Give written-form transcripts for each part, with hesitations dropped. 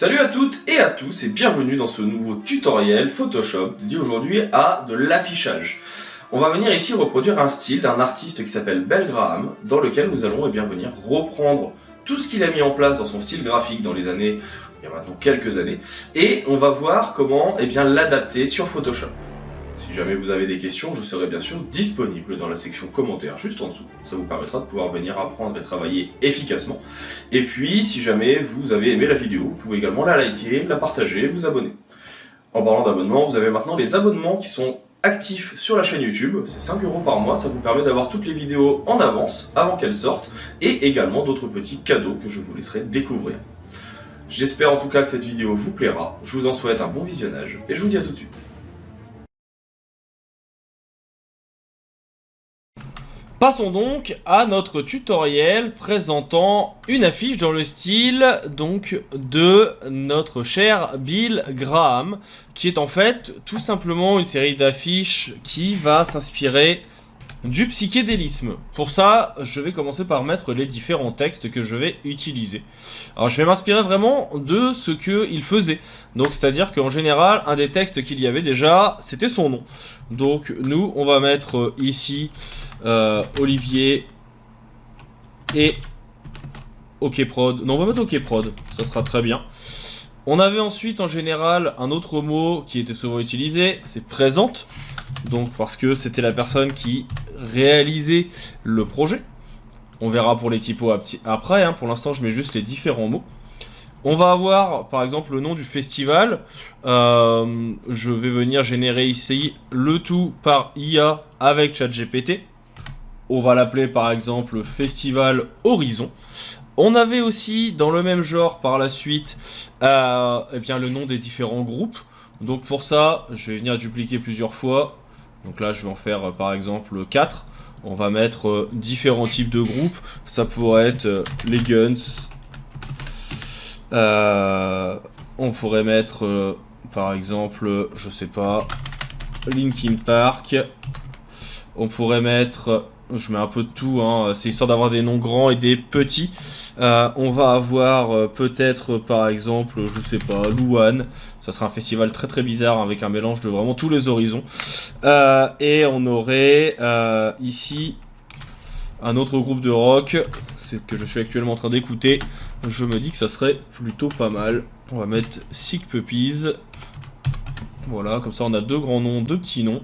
Salut à toutes et à tous et bienvenue dans ce nouveau tutoriel Photoshop dédié aujourd'hui à de l'affichage. On va venir ici reproduire un style d'un artiste qui s'appelle Bell Graham, dans lequel nous allons venir reprendre tout ce qu'il a mis en place dans son style graphique dans les années, il y a maintenant quelques années, et on va voir comment l'adapter sur Photoshop. Si jamais vous avez des questions, je serai bien sûr disponible dans la section commentaires juste en dessous. Ça vous permettra de pouvoir venir apprendre et travailler efficacement. Et puis, si jamais vous avez aimé la vidéo, vous pouvez également la liker, la partager, vous abonner. En parlant d'abonnement, vous avez maintenant les abonnements qui sont actifs sur la chaîne YouTube. C'est 5 € par mois, ça vous permet d'avoir toutes les vidéos en avance, avant qu'elles sortent, et également d'autres petits cadeaux que je vous laisserai découvrir. J'espère en tout cas que cette vidéo vous plaira, je vous en souhaite un bon visionnage, et je vous dis à tout de suite. Passons donc à notre tutoriel présentant une affiche dans le style donc de notre cher Bill Graham, qui est en fait tout simplement une série d'affiches qui va s'inspirer du psychédélisme. Pour ça, je vais commencer par mettre les différents textes que je vais utiliser. Alors je vais m'inspirer vraiment de ce qu'il faisait. Donc c'est-à-dire qu'en général, un des textes qu'il y avait déjà, c'était son nom. Donc nous, on va mettre ici Olivier et OK Prod. Non, on va mettre OK Prod, ça sera très bien. On avait ensuite en général un autre mot qui était souvent utilisé, c'est présente. Donc parce que c'était la personne qui réalisait le projet. On verra pour les typos après, hein. Pour l'instant je mets juste les différents mots. On va avoir par exemple le nom du festival. Je vais venir générer ici le tout par IA avec ChatGPT. On va l'appeler par exemple Festival Horizon. On avait aussi dans le même genre par la suite le nom des différents groupes. Donc pour ça, je vais venir dupliquer plusieurs fois. Donc là, je vais en faire par exemple 4. On va mettre différents types de groupes. Ça pourrait être les Guns. On pourrait mettre par exemple, je sais pas, Linkin Park. On pourrait mettre, je mets un peu de tout, hein, c'est histoire d'avoir des noms grands et des petits. On va avoir peut-être par exemple, je sais pas, Louane. Ça sera un festival très très bizarre avec un mélange de vraiment tous les horizons. Et on aurait ici un autre groupe de rock, c'est que je suis actuellement en train d'écouter. Je me dis que ça serait plutôt pas mal. On va mettre Sick Puppies. Voilà, comme ça on a deux grands noms, deux petits noms.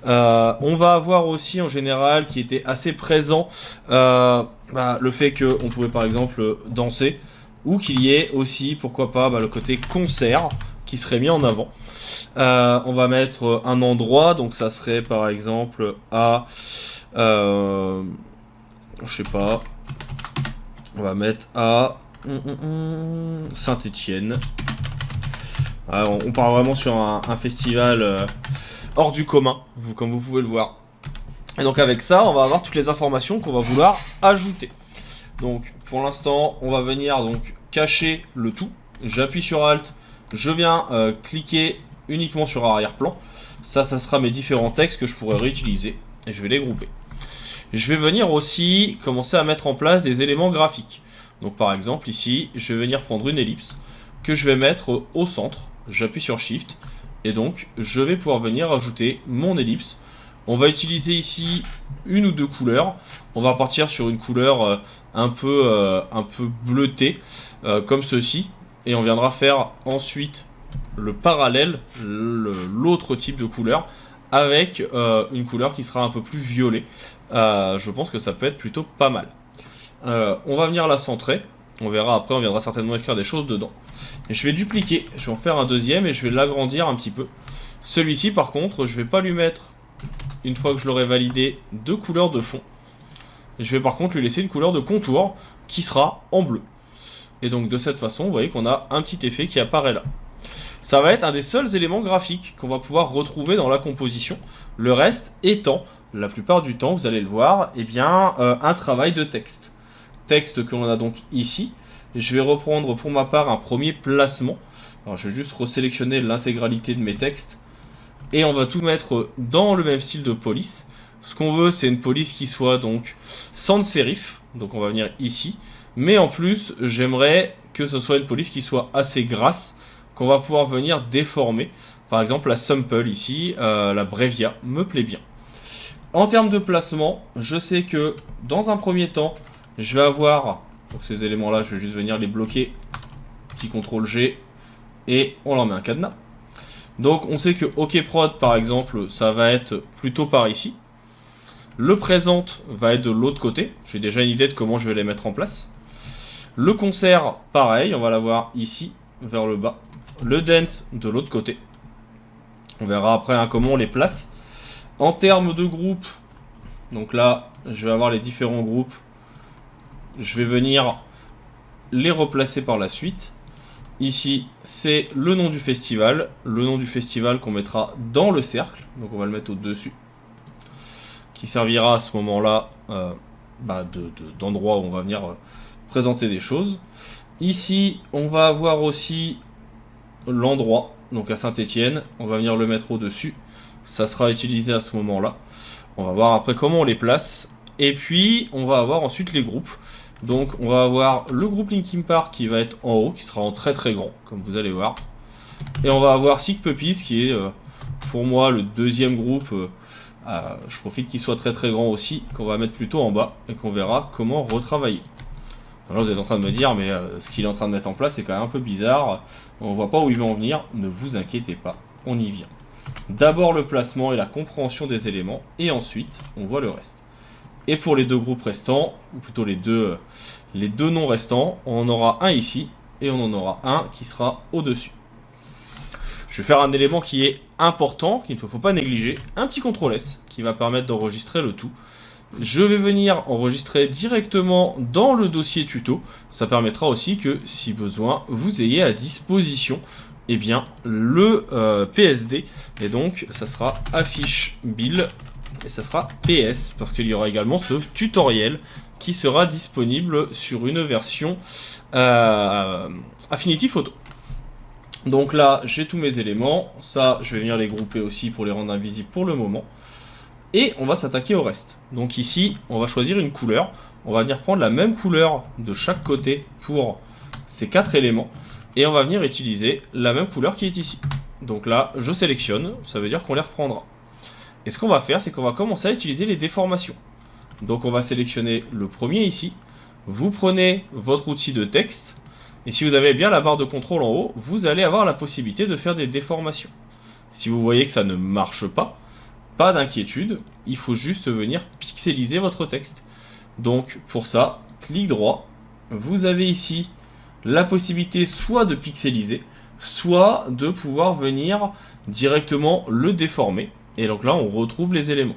On va avoir aussi en général qui était assez présent le fait qu'on pouvait par exemple danser, ou qu'il y ait aussi pourquoi pas le côté concert qui serait mis en avant. On va mettre un endroit, donc ça serait par exemple à je sais pas, on va mettre à Saint-Étienne. On part vraiment sur un festival hors du commun, comme vous pouvez le voir. Et donc avec ça, on va avoir toutes les informations qu'on va vouloir ajouter. Donc pour l'instant, on va venir donc cacher le tout. J'appuie sur Alt, je viens cliquer uniquement sur arrière-plan. Ça sera mes différents textes que je pourrais réutiliser. Et je vais les grouper. Je vais venir aussi commencer à mettre en place des éléments graphiques. Donc par exemple ici, je vais venir prendre une ellipse que je vais mettre au centre. J'appuie sur Shift. Et donc, je vais pouvoir venir ajouter mon ellipse. On va utiliser ici une ou deux couleurs. On va partir sur une couleur un peu bleutée, comme ceci. Et on viendra faire ensuite le parallèle, l'autre type de couleur, avec une couleur qui sera un peu plus violet. Je pense que ça peut être plutôt pas mal. On va venir la centrer. On verra après, on viendra certainement écrire des choses dedans. Et je vais dupliquer, je vais en faire un deuxième et je vais l'agrandir un petit peu. Celui-ci par contre, je vais pas lui mettre, une fois que je l'aurai validé, deux couleurs de fond. Je vais par contre lui laisser une couleur de contour qui sera en bleu. Et donc de cette façon, vous voyez qu'on a un petit effet qui apparaît là. Ça va être un des seuls éléments graphiques qu'on va pouvoir retrouver dans la composition. Le reste étant, la plupart du temps, vous allez le voir, un travail de texte. Texte que l'on a donc ici. Je vais reprendre pour ma part un premier placement. Alors je vais juste resélectionner l'intégralité de mes textes. Et on va tout mettre dans le même style de police. Ce qu'on veut, c'est une police qui soit donc sans serif. Donc on va venir ici. Mais en plus, j'aimerais que ce soit une police qui soit assez grasse, qu'on va pouvoir venir déformer. Par exemple, la Sample ici, la Brevia, me plaît bien. En termes de placement, je sais que dans un premier temps, je vais avoir, donc ces éléments-là, je vais juste venir les bloquer. Petit CTRL G, et on leur met un cadenas. Donc on sait que OK Prod, par exemple, ça va être plutôt par ici. Le Present va être de l'autre côté. J'ai déjà une idée de comment je vais les mettre en place. Le Concert, pareil, on va l'avoir ici, vers le bas. Le Dance, de l'autre côté. On verra après hein, comment on les place. En termes de groupe, donc là, je vais avoir les différents groupes. Je vais venir les replacer par la suite. Ici, c'est le nom du festival. Le nom du festival qu'on mettra dans le cercle. Donc on va le mettre au-dessus. Qui servira à ce moment-là d'endroit où on va venir présenter des choses. Ici, on va avoir aussi l'endroit. Donc à Saint-Étienne, on va venir le mettre au-dessus. Ça sera utilisé à ce moment-là. On va voir après comment on les place. Et puis, on va avoir ensuite les groupes. Donc, on va avoir le groupe Linkin Park qui va être en haut, qui sera en très très grand, comme vous allez voir. Et on va avoir Sick Puppies qui est, pour moi, le deuxième groupe. Je profite qu'il soit très très grand aussi, qu'on va mettre plutôt en bas, et qu'on verra comment retravailler. Alors là, vous êtes en train de me dire, mais ce qu'il est en train de mettre en place, c'est quand même un peu bizarre. On voit pas où il veut en venir. Ne vous inquiétez pas, on y vient. D'abord le placement et la compréhension des éléments, et ensuite on voit le reste. Et pour les deux groupes restants, ou plutôt les deux noms restants, on en aura un ici, et on en aura un qui sera au-dessus. Je vais faire un élément qui est important, qu'il ne faut pas négliger, un petit CTRL S, qui va permettre d'enregistrer le tout. Je vais venir enregistrer directement dans le dossier tuto, ça permettra aussi que, si besoin, vous ayez à disposition eh bien, le PSD, et donc ça sera affiche build, et ça sera PS, parce qu'il y aura également ce tutoriel qui sera disponible sur une version Affinity Photo. Donc là, j'ai tous mes éléments, ça je vais venir les grouper aussi pour les rendre invisibles pour le moment, et on va s'attaquer au reste. Donc ici, on va choisir une couleur, on va venir prendre la même couleur de chaque côté pour ces 4 éléments, et on va venir utiliser la même couleur qui est ici. Donc là, je sélectionne, ça veut dire qu'on les reprendra. Et ce qu'on va faire, c'est qu'on va commencer à utiliser les déformations. Donc on va sélectionner le premier ici. Vous prenez votre outil de texte. Et si vous avez bien la barre de contrôle en haut, vous allez avoir la possibilité de faire des déformations. Si vous voyez que ça ne marche pas, pas d'inquiétude. Il faut juste venir pixeliser votre texte. Donc pour ça, clic droit. Vous avez ici la possibilité soit de pixeliser, soit de pouvoir venir directement le déformer. Et donc là, on retrouve les éléments.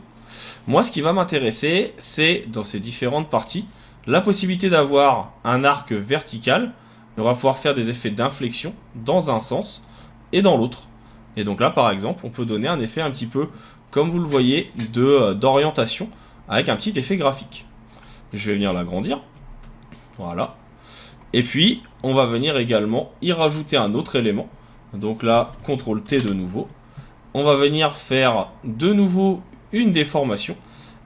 Moi, ce qui va m'intéresser, c'est dans ces différentes parties, la possibilité d'avoir un arc vertical. On va pouvoir faire des effets d'inflexion dans un sens et dans l'autre. Et donc là, par exemple, on peut donner un effet un petit peu, comme vous le voyez, d'orientation avec un petit effet graphique. Je vais venir l'agrandir. Voilà. Et puis, on va venir également y rajouter un autre élément. Donc là, CTRL T de nouveau. On va venir faire de nouveau une déformation.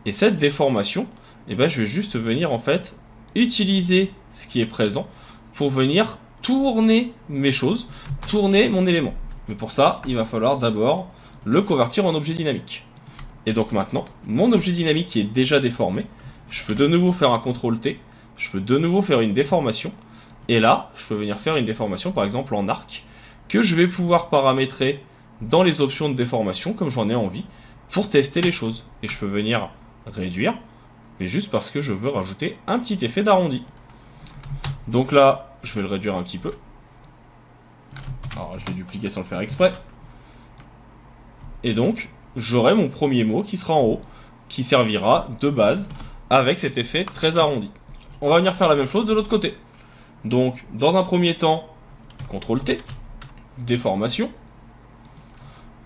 Et cette déformation, eh ben, je vais juste venir en fait utiliser ce qui est présent pour venir tourner mes choses, tourner mon élément. Mais pour ça, il va falloir d'abord le convertir en objet dynamique. Et donc maintenant, mon objet dynamique qui est déjà déformé, je peux de nouveau faire un CTRL T, je peux de nouveau faire une déformation. Et là, je peux venir faire une déformation, par exemple en arc, que je vais pouvoir paramétrer dans les options de déformation, comme j'en ai envie, pour tester les choses. Et je peux venir réduire, mais juste parce que je veux rajouter un petit effet d'arrondi. Donc là, je vais le réduire un petit peu. Alors, je l'ai dupliqué sans le faire exprès. Et donc, j'aurai mon premier mot qui sera en haut, qui servira de base avec cet effet très arrondi. On va venir faire la même chose de l'autre côté. Donc, dans un premier temps, CTRL T, déformation.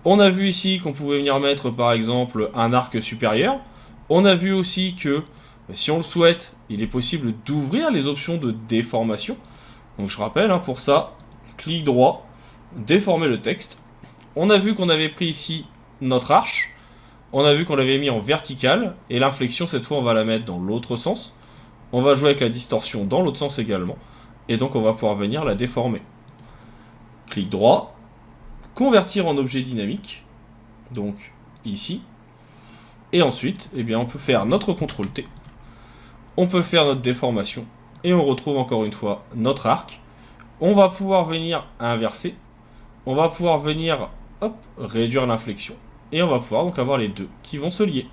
On a vu ici qu'on pouvait venir mettre par exemple un arc supérieur. On a vu aussi que si on le souhaite, il est possible d'ouvrir les options de déformation. Donc je rappelle, hein, pour ça, clic droit, déformer le texte. On a vu qu'on avait pris ici notre arche. On a vu qu'on l'avait mis en vertical. Et l'inflexion, cette fois, on va la mettre dans l'autre sens. On va jouer avec la distorsion dans l'autre sens également. Et donc on va pouvoir venir la déformer. Clic droit, convertir en objet dynamique, donc ici. Et ensuite, eh bien, on peut faire notre CTRL T, on peut faire notre déformation, et on retrouve encore une fois notre arc. On va pouvoir venir inverser, on va pouvoir venir hop, réduire l'inflexion, et on va pouvoir donc avoir les deux qui vont se lier.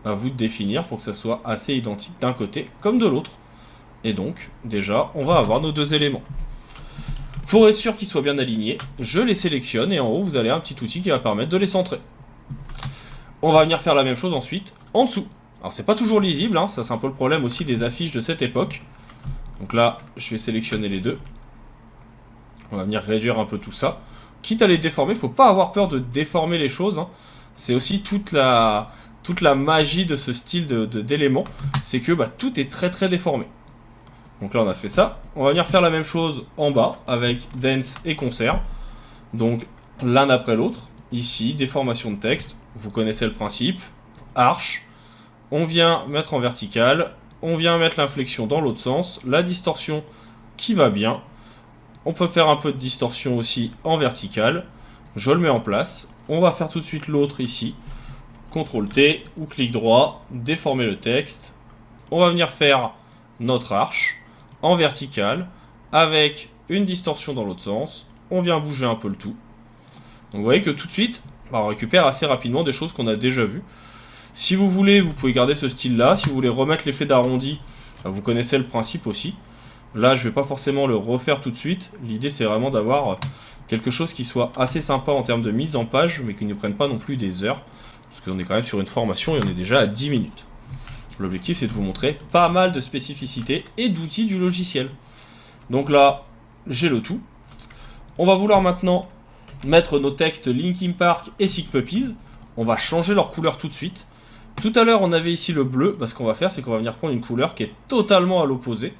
À vous de définir pour que ça soit assez identique d'un côté comme de l'autre. Et donc, déjà, on va avoir nos deux éléments. Pour être sûr qu'ils soient bien alignés, je les sélectionne et en haut, vous allez un petit outil qui va permettre de les centrer. On va venir faire la même chose ensuite en dessous. Alors, c'est pas toujours lisible, hein, ça c'est un peu le problème aussi des affiches de cette époque. Donc là, je vais sélectionner les deux. On va venir réduire un peu tout ça. Quitte à les déformer, faut pas avoir peur de déformer les choses. Hein. C'est aussi toute la magie de ce style d'éléments, c'est que tout est très très déformé. Donc là on a fait ça, on va venir faire la même chose en bas avec Dance et Concert. Donc l'un après l'autre, ici déformation de texte, vous connaissez le principe, arche, on vient mettre en vertical, on vient mettre l'inflexion dans l'autre sens, la distorsion qui va bien, on peut faire un peu de distorsion aussi en vertical, je le mets en place, on va faire tout de suite l'autre ici, CTRL T ou clic droit, déformer le texte. On va venir faire notre arche en vertical avec une distorsion dans l'autre sens. On vient bouger un peu le tout. Donc vous voyez que tout de suite, on récupère assez rapidement des choses qu'on a déjà vues. Si vous voulez, vous pouvez garder ce style-là. Si vous voulez remettre l'effet d'arrondi, vous connaissez le principe aussi. Là, je ne vais pas forcément le refaire tout de suite. L'idée, c'est vraiment d'avoir quelque chose qui soit assez sympa en termes de mise en page, mais qui ne prenne pas non plus des heures. Parce qu'on est quand même sur une formation et on est déjà à 10 minutes. L'objectif, c'est de vous montrer pas mal de spécificités et d'outils du logiciel. Donc là, j'ai le tout. On va vouloir maintenant mettre nos textes Linkin Park et Sick Puppies. On va changer leur couleur tout de suite. Tout à l'heure, on avait ici le bleu. Ce qu'on va faire, c'est qu'on va venir prendre une couleur qui est totalement à l'opposé.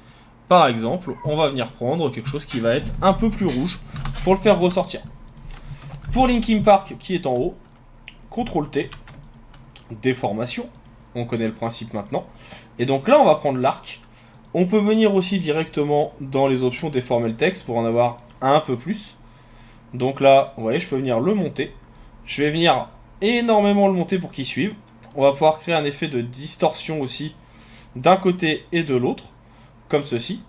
Par exemple, on va venir prendre quelque chose qui va être un peu plus rouge pour le faire ressortir. Pour Linkin Park, qui est en haut, CTRL T, déformation, on connaît le principe maintenant. Et donc là, on va prendre l'arc. On peut venir aussi directement dans les options déformer le texte pour en avoir un peu plus. Donc là, vous voyez, je peux venir le monter. Je vais venir énormément le monter pour qu'il suive. On va pouvoir créer un effet de distorsion aussi d'un côté et de l'autre, comme ceci.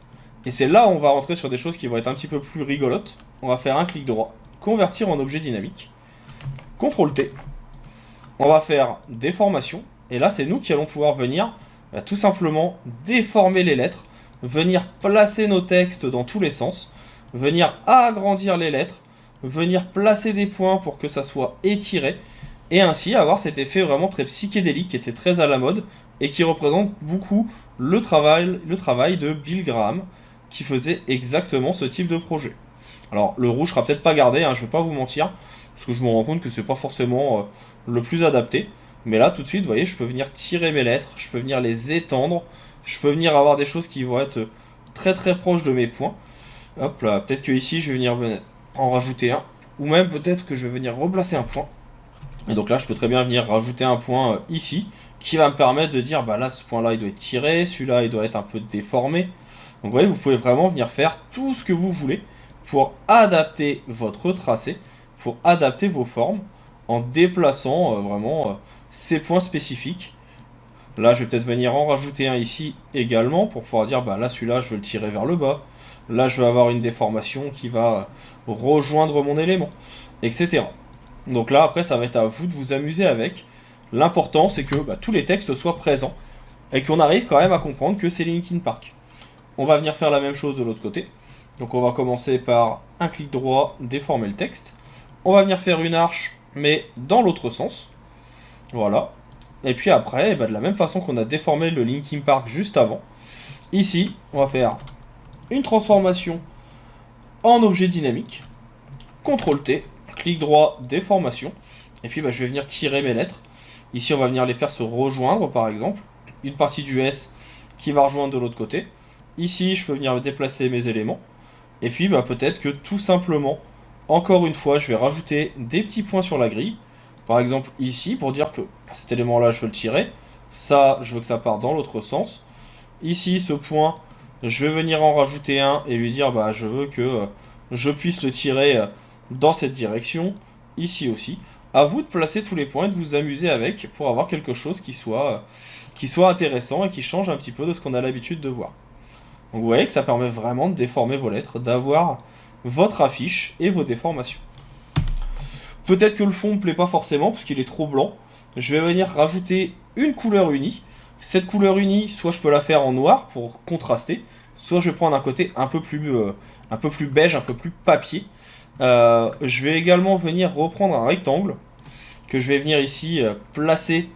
Et c'est là où on va rentrer sur des choses qui vont être un petit peu plus rigolotes. On va faire un clic droit, convertir en objet dynamique, CTRL T. On va faire déformation. Et là, c'est nous qui allons pouvoir venir tout simplement déformer les lettres, venir placer nos textes dans tous les sens, venir agrandir les lettres, venir placer des points pour que ça soit étiré, et ainsi avoir cet effet vraiment très psychédélique qui était très à la mode et qui représente beaucoup le travail de Bill Graham qui faisait exactement ce type de projet. Alors le rouge sera peut-être pas gardé, je ne vais pas vous mentir, parce que je me rends compte que c'est pas forcément le plus adapté. Mais là, tout de suite, vous voyez, je peux venir tirer mes lettres, je peux venir les étendre, je peux venir avoir des choses qui vont être très très proches de mes points. Hop là, peut-être que ici, je vais venir en rajouter un, ou même peut-être que je vais venir replacer un point. Et donc là, je peux très bien venir rajouter un point ici, qui va me permettre de dire, là, ce point-là, il doit être tiré, celui-là, il doit être un peu déformé. Donc vous voyez, vous pouvez vraiment venir faire tout ce que vous voulez pour adapter votre tracé, pour adapter vos formes, en déplaçant vraiment ces points spécifiques. Là, je vais peut-être venir en rajouter un ici également pour pouvoir dire, là, celui-là, je vais le tirer vers le bas. Là, je vais avoir une déformation qui va rejoindre mon élément, etc. Donc là, après, ça va être à vous de vous amuser avec. L'important, c'est que tous les textes soient présents et qu'on arrive quand même à comprendre que c'est Linkin Park. On va venir faire la même chose de l'autre côté. Donc on va commencer par un clic droit, déformer le texte. On va venir faire une arche, mais dans l'autre sens. Voilà. Et puis après, de la même façon qu'on a déformé le Linkin Park juste avant, ici, on va faire une transformation en objet dynamique. CTRL T, clic droit, déformation. Et puis je vais venir tirer mes lettres. Ici, on va venir les faire se rejoindre, par exemple. Une partie du S qui va rejoindre de l'autre côté. Ici, je peux venir déplacer mes éléments. Et puis, peut-être que tout simplement, encore une fois, je vais rajouter des petits points sur la grille. Par exemple, ici, pour dire que cet élément-là, je veux le tirer. Ça, je veux que ça parte dans l'autre sens. Ici, ce point, Je vais venir en rajouter un et lui dire bah je veux que je puisse le tirer dans cette direction, ici aussi. À vous de placer tous les points et de vous amuser avec pour avoir quelque chose qui soit intéressant et qui change un petit peu de ce qu'on a l'habitude de voir. Donc vous voyez que ça permet vraiment de déformer vos lettres, d'avoir votre affiche et vos déformations. Peut-être que le fond ne me plaît pas forcément parce qu'il est trop blanc. Je vais venir rajouter une couleur unie. Cette couleur unie, soit je peux la faire en noir pour contraster, soit je vais prendre un côté un peu plus beige, un peu plus papier. Je vais également venir reprendre un rectangle que je vais venir ici placer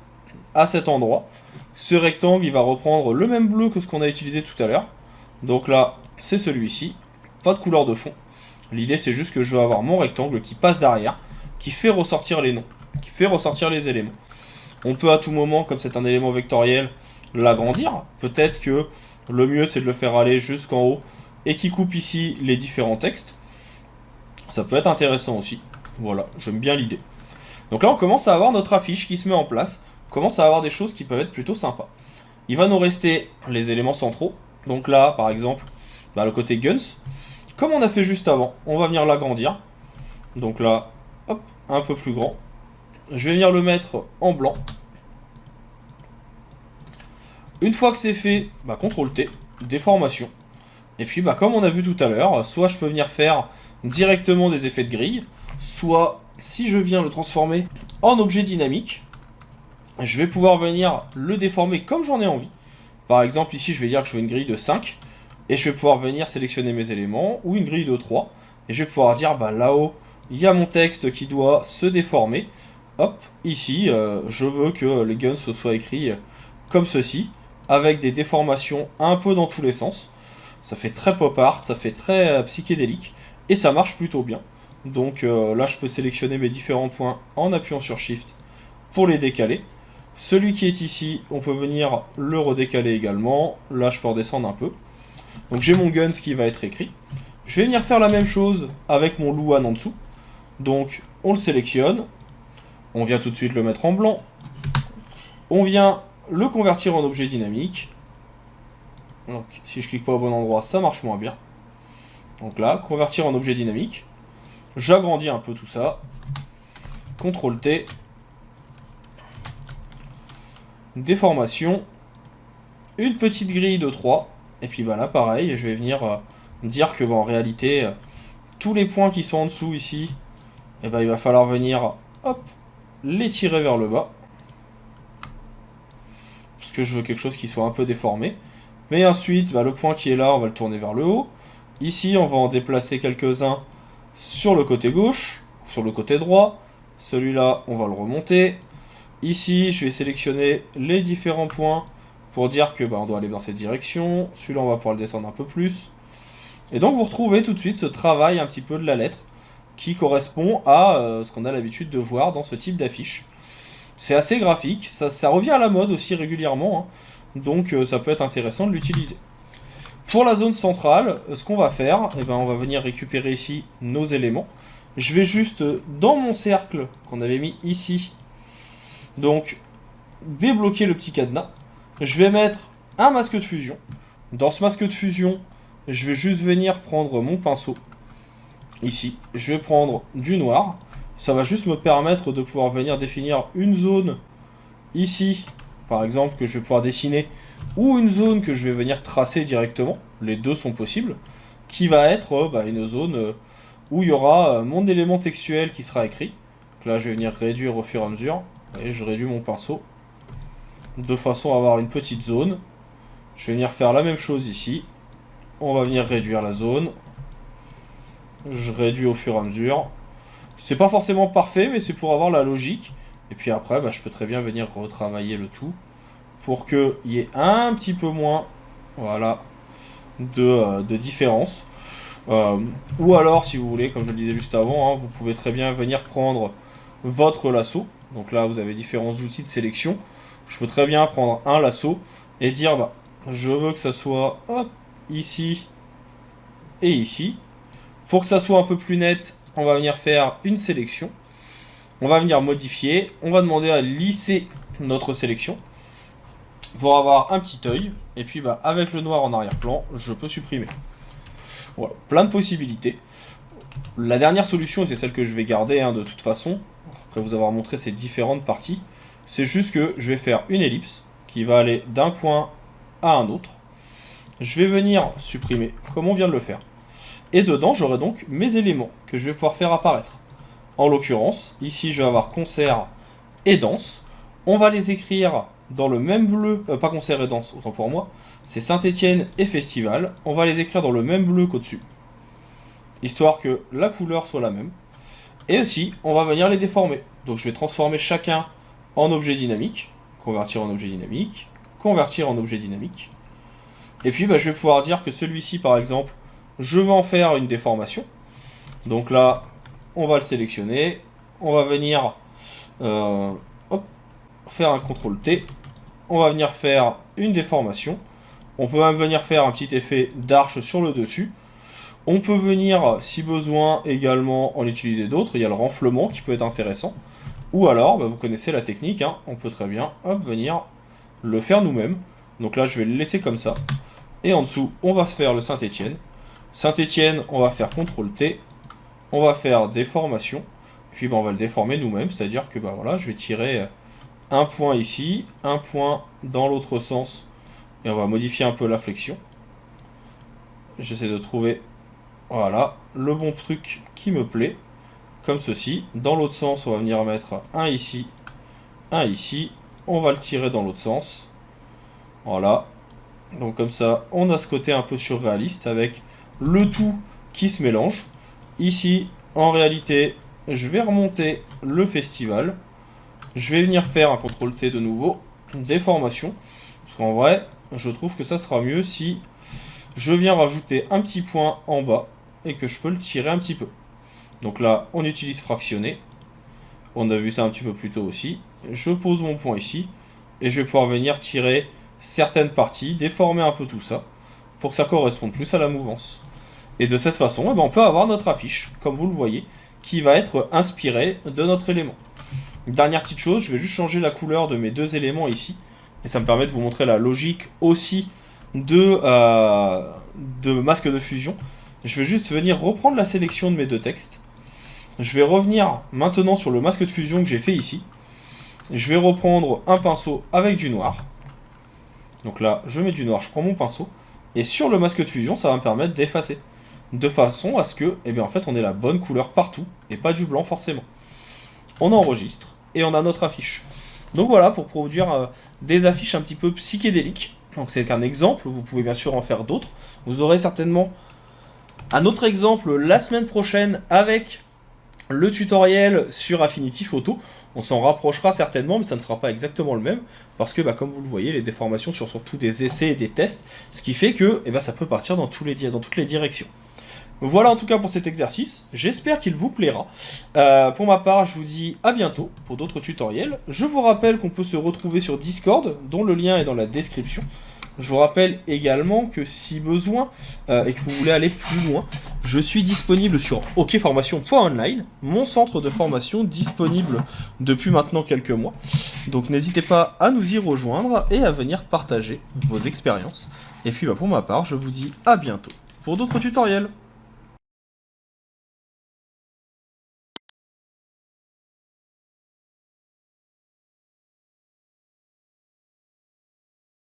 à cet endroit. Ce rectangle, il va reprendre le même bleu que ce qu'on a utilisé tout à l'heure. Donc là, c'est celui-ci. Pas de couleur de fond. L'idée, c'est juste que je veux avoir mon rectangle qui passe derrière, qui fait ressortir les noms, qui fait ressortir les éléments. On peut à tout moment, comme c'est un élément vectoriel, l'agrandir. Peut-être que le mieux, c'est de le faire aller jusqu'en haut et qui coupe ici les différents textes. Ça peut être intéressant aussi. Voilà, j'aime bien l'idée. Donc là, on commence à avoir notre affiche qui se met en place. On commence à avoir des choses qui peuvent être plutôt sympas. Il va nous rester les éléments centraux. Donc là, par exemple, le côté guns. Comme on a fait juste avant, on va venir l'agrandir. Donc là, hop, un peu plus grand. Je vais venir le mettre en blanc. Une fois que c'est fait, CTRL T, déformation. Et puis comme on a vu tout à l'heure, soit je peux venir faire directement des effets de grille, soit si je viens le transformer en objet dynamique, je vais pouvoir venir le déformer comme j'en ai envie. Par exemple ici je vais dire que je veux une grille de 5, et je vais pouvoir venir sélectionner mes éléments, ou une grille de 3, et je vais pouvoir dire là-haut, il y a mon texte qui doit se déformer. Hop, ici, je veux que les guns soient écrits comme ceci, avec des déformations un peu dans tous les sens. Ça fait très pop art, ça fait très psychédélique, et ça marche plutôt bien. Donc là, je peux sélectionner mes différents points en appuyant sur Shift pour les décaler. Celui qui est ici, on peut venir le redécaler également. Là, je peux redescendre un peu. Donc j'ai mon guns qui va être écrit. Je vais venir faire la même chose avec mon Luan en dessous. Donc on le sélectionne. On vient tout de suite le mettre en blanc. On vient le convertir en objet dynamique. Donc si je clique pas au bon endroit, ça marche moins bien. Donc là, convertir en objet dynamique. J'agrandis un peu tout ça. CTRL T. Déformation. Une petite grille de 3. Et puis là, pareil, je vais venir dire que en réalité, tous les points qui sont en dessous ici, il va falloir venir hop, les tirer vers le bas. Parce que je veux quelque chose qui soit un peu déformé. Mais ensuite, le point qui est là, on va le tourner vers le haut. Ici, on va en déplacer quelques-uns sur le côté gauche, sur le côté droit. Celui-là, on va le remonter. Ici, je vais sélectionner les différents points pour dire que on doit aller dans cette direction. Celui-là, on va pouvoir le descendre un peu plus. Et donc, vous retrouvez tout de suite ce travail un petit peu de la lettre qui correspond à ce qu'on a l'habitude de voir dans ce type d'affiche. C'est assez graphique, ça revient à la mode aussi régulièrement, hein. Donc ça peut être intéressant de l'utiliser. Pour la zone centrale, ce qu'on va faire, on va venir récupérer ici nos éléments. Je vais juste, dans mon cercle qu'on avait mis ici, donc débloquer le petit cadenas. Je vais mettre un masque de fusion. Dans ce masque de fusion, je vais juste venir prendre mon pinceau. Ici, je vais prendre du noir. Ça va juste me permettre de pouvoir venir définir une zone ici, par exemple, que je vais pouvoir dessiner, ou une zone que je vais venir tracer directement. Les deux sont possibles. Qui va être une zone où il y aura mon élément textuel qui sera écrit. Donc là, je vais venir réduire au fur et à mesure. Et je réduis mon pinceau de façon à avoir une petite zone. Je vais venir faire la même chose ici. On va venir réduire la zone. Je réduis au fur et à mesure. C'est pas forcément parfait, mais c'est pour avoir la logique. Et puis après, je peux très bien venir retravailler le tout pour qu'il y ait un petit peu moins, voilà, de différence. Ou alors, si vous voulez, comme je le disais juste avant, hein, vous pouvez très bien venir prendre votre lasso. Donc là, vous avez différents outils de sélection. Je peux très bien prendre un lasso et dire, je veux que ça soit ici et ici. Pour que ça soit un peu plus net, on va venir faire une sélection. On va venir modifier. On va demander à lisser notre sélection. pour avoir un petit œil, et puis bah, avec le noir en arrière-plan, je peux supprimer. Voilà, plein de possibilités. La dernière solution, et c'est celle que je vais garder de toute façon, après vous avoir montré ces différentes parties, c'est juste que je vais faire une ellipse qui va aller d'un point à un autre. Je vais venir supprimer, comme on vient de le faire. Et dedans, j'aurai donc mes éléments que je vais pouvoir faire apparaître. En l'occurrence, ici, je vais avoir concert et danse. On va les écrire dans le même bleu, pas concert et danse, autant pour moi, c'est Saint-Étienne et festival. On va les écrire dans le même bleu qu'au-dessus, histoire que la couleur soit la même. Et aussi, on va venir les déformer. Donc je vais transformer chacun en objet dynamique, convertir en objet dynamique, convertir en objet dynamique. Et puis bah, je vais pouvoir dire que celui-ci, par exemple, je vais en faire une déformation. Donc là, on va le sélectionner, on va venir faire un CTRL-T, on va venir faire une déformation. On peut même venir faire un petit effet d'arche sur le dessus. On peut venir, si besoin, également en utiliser d'autres. Il y a le renflement qui peut être intéressant. Ou alors, bah, vous connaissez la technique, on peut très bien venir le faire nous-mêmes. Donc là, je vais le laisser comme ça. Et en dessous, on va faire le Saint-Étienne. Saint-Étienne, on va faire CTRL-T. On va faire déformation. Et puis, bah, on va le déformer nous-mêmes. C'est-à-dire que bah, voilà, je vais tirer un point ici, un point dans l'autre sens. Et on va modifier un peu la flexion. J'essaie de trouver... Voilà, le bon truc qui me plaît, comme ceci. Dans l'autre sens, on va venir mettre un ici, un ici. On va le tirer dans l'autre sens. Voilà. Donc comme ça, on a ce côté un peu surréaliste avec le tout qui se mélange. Ici, en réalité, je vais remonter le festival. Je vais venir faire un CTRL-T de nouveau, déformation. Parce qu'en vrai, je trouve que ça sera mieux si je viens rajouter un petit point en bas et que je peux le tirer un petit peu. Donc là, on utilise fractionner. On a vu ça un petit peu plus tôt aussi. Je pose mon point ici et je vais pouvoir venir tirer certaines parties, déformer un peu tout ça pour que ça corresponde plus à la mouvance. Et de cette façon, on peut avoir notre affiche, comme vous le voyez, qui va être inspirée de notre élément. Dernière petite chose, je vais juste changer la couleur de mes deux éléments ici. Et ça me permet de vous montrer la logique aussi de masque de fusion. Je vais juste venir reprendre la sélection de mes deux textes. Je vais revenir maintenant sur le masque de fusion que j'ai fait ici. Je vais reprendre un pinceau avec du noir. Donc là, je mets du noir, je prends mon pinceau. Et sur le masque de fusion, ça va me permettre d'effacer. De façon à ce que, en fait, on ait la bonne couleur partout. Et pas du blanc forcément. On enregistre. Et on a notre affiche. Donc voilà, pour produire des affiches un petit peu psychédéliques. Donc c'est qu'un exemple, vous pouvez bien sûr en faire d'autres. Vous aurez certainement un autre exemple la semaine prochaine avec le tutoriel sur Affinity Photo. On s'en rapprochera certainement, mais ça ne sera pas exactement le même, parce que comme vous le voyez, les déformations sont surtout des essais et des tests, ce qui fait que ça peut partir dans toutes les directions. Voilà en tout cas pour cet exercice, j'espère qu'il vous plaira. Pour ma part, je vous dis à bientôt pour d'autres tutoriels. Je vous rappelle qu'on peut se retrouver sur Discord, dont le lien est dans la description. Je vous rappelle également que si besoin, et que vous voulez aller plus loin, je suis disponible sur okformation.online, mon centre de formation disponible depuis maintenant quelques mois. Donc n'hésitez pas à nous y rejoindre et à venir partager vos expériences. Et puis pour ma part, je vous dis à bientôt pour d'autres tutoriels.